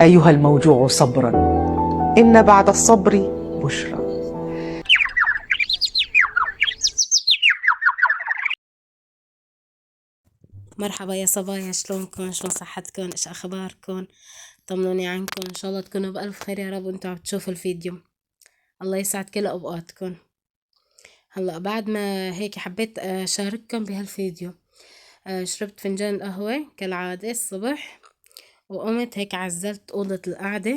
أيها الموجوع صبرا، إن بعد الصبر بشرى. مرحبا يا صبايا، شلونكم؟ شلون صحتكم؟ ايش اخباركم؟ طمنوني عنكم، ان شاء الله تكونوا بألف خير يا رب وانتوا عم تشوفوا الفيديو. الله يسعد كل اوقاتكم. هلا بعد ما هيك حبيت اشارككم بهالفيديو. شربت فنجان قهوة كالعادة الصبح، وقمت هيك عزلت اوضة القعدة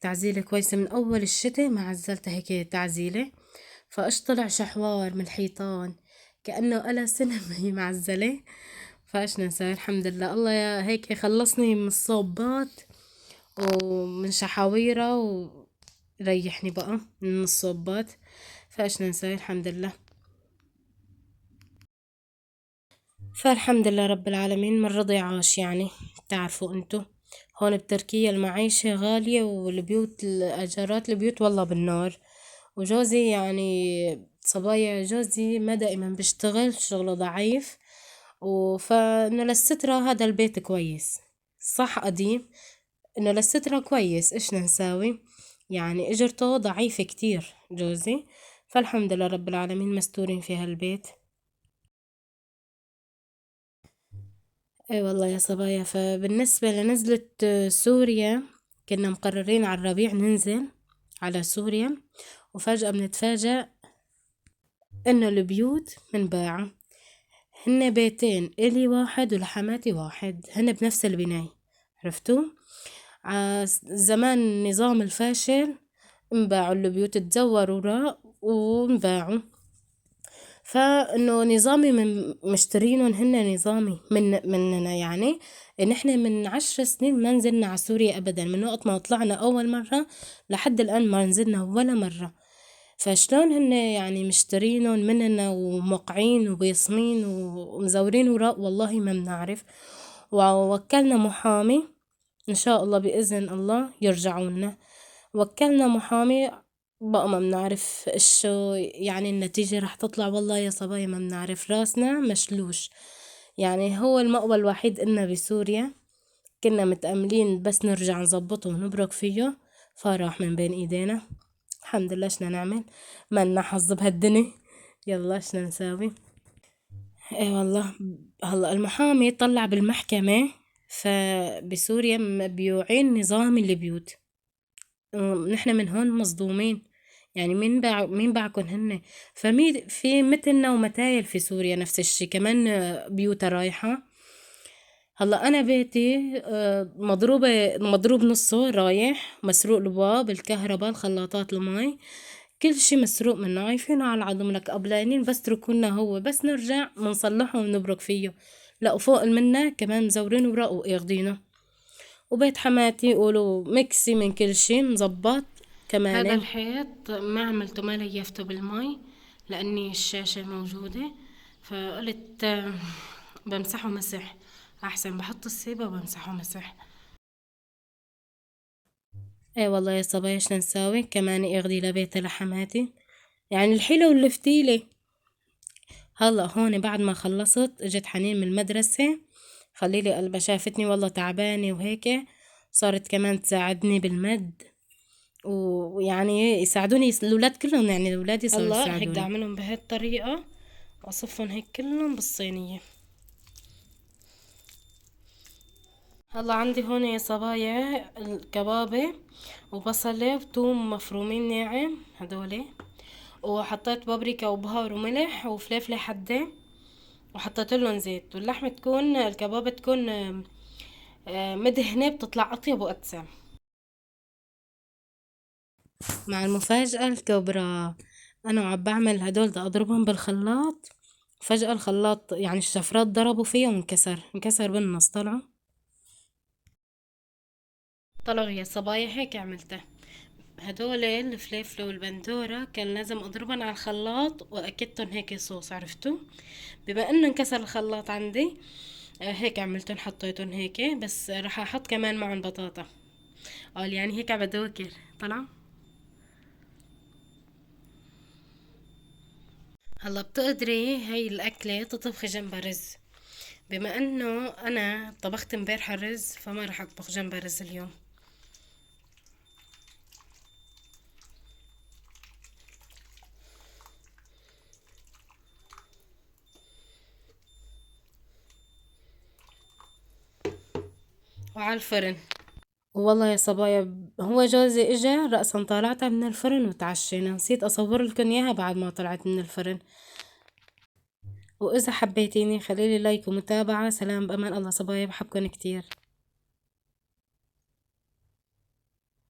تعزيلة كويسة من اول الشتاء، ما عزلتها هيك تعزيلة، فاش طلع شحوار من الحيطان كأنه ألا سنة ما هي معزلة. فايش ننسى، الحمد لله الله يا هيك خلصني من الصوبات ومن شحاويرة وريحني بقى من الصوبات. فايش ننسى، الحمد لله. فالحمد لله رب العالمين، من رضي عاش يعني. تعرفوا انتو هون بتركيا المعيشة غالية، والبيوت الأجارات البيوت والله بالنار. وجوزي يعني صبايا جوزي ما دائما بيشتغل، شغله ضعيف، فإنه للسترة هذا البيت كويس. صح قديم، إنه للسترة كويس، إيش نساوي؟ يعني إجرته ضعيفة كتير جوزي، فالحمد لله رب العالمين مستورين في هالبيت. اي والله يا صبايا، فبالنسبة لنزلة سوريا، كنا مقررين على الربيع ننزل على سوريا، وفجأة بنتفاجأ إنه البيوت منباعة. هن بيتين، إلي واحد ولحماتي واحد، هن بنفس البناية. عرفتوا؟ زمان النظام الفاشل انباعوا البيوت، تزوروا وراء وانباعوا. فانه نظامي من مشترينهم، هن نظامي مننا يعني. نحن من 10 سنين ما نزلنا على سوريا ابدا، من وقت ما طلعنا اول مرة لحد الان ما نزلنا ولا مرة. فشلون هن يعني مشترينهم مننا وموقعين وبيصمين ومزورين وراء؟ والله ما بنعرف. ووكلنا محامي، ان شاء الله باذن الله يرجعونا. وكلنا محامي، بقى ما بنعرف شو يعني النتيجة رح تطلع. والله يا صبايا ما بنعرف، راسنا مشلوش. يعني هو المأوى الوحيد إلنا بسوريا، كنا متأملين بس نرجع نظبطه ونبرك فيه، فراح من بين ايدينا. الحمد لله، شنا نعمل؟ ما لنا حظ بهالدنيا. يلا شنا نساوي؟ اي والله. هلا المحامي طلع بالمحكمة، فبسوريا مبيوعين نظام البيوت. نحن من هون مصدومين، يعني مين باعكن هن؟ فمي في مثلنا ومتايل في سوريا نفس الشي كمان، بيوتها رايحة. هلا انا بيتي مضروب نصه، رايح مسروق، البواب، الكهرباء، الخلاطات، المي، كل شي مسروق منه. عايفينه على العظم لك قبلانين، بس تركونا هو بس نرجع منصلحه ونبرك فيه. لا وفوق منا كمان مزورين وراء واخدينه. وبيت حماتي يقولوا مكسي من كل شي مزبط كمان. هذا الحيط ما عملته، ما ليفته بالمي لاني الشاشة موجودة، فقلت بمسحه مسح احسن، بحط السيبة وبمسحه مسح. ايه والله يا صبايا، ايش نساوي؟ كمان اغدي لبيت لحماتي، يعني الحيلة والفتيلة. هلا هون بعد ما خلصت اجت حنين من المدرسة، خليلي قلبها، شافتني والله تعبانة وهيك، صارت كمان تساعدني بالمد، ويعني يساعدوني الأولاد كلهم، يعني الأولاد صاروا يساعدوني. هيك بدي أعملهم بهي الطريقة، وأصفهم هيك كلهم بالصينية. هلا عندي هون يا صبايا الكبابة وبصلة وثوم مفرومين ناعم هدول، وحطيت بابريكا وبهار وملح وفلفلة حدة، وحطيت لهم زيت. واللحمة تكون، الكبابة تكون مدهنة، بتطلع أطيب وأدسم. مع المفاجأة الكبرى، أنا وعم بعمل هدول بدي أضربهم بالخلاط، فجأة الخلاط يعني الشفرات ضربوا فيه وانكسر بالنص. طلعوا يا صبايا، هيك عملته. هدول الفليفلة والبندورة كان لازم أضربهم على الخلاط وأكدتهم هيك صوص، عرفتوا؟ بما إنه انكسر الخلاط عندي، هيك عملتهم، حطيتهم هيك. بس راح أحط كمان معهم بطاطا. قال يعني هيك عم بدوكر طلع. هلا بتقدري هاي الأكلة تطبخي جنبها رز. بما انه انا طبخت امبارحة رز، فما رح اطبخ جنبها رز اليوم. وعلى الفرن. والله يا صبايا هو جوزي اجا رأسا طلعتها من الفرن وتعشينا، نسيت اصور لكم اياها بعد ما طلعت من الفرن. واذا حبيتيني خليلي لايك ومتابعة. سلام بأمان الله صبايا، بحبكن كتير.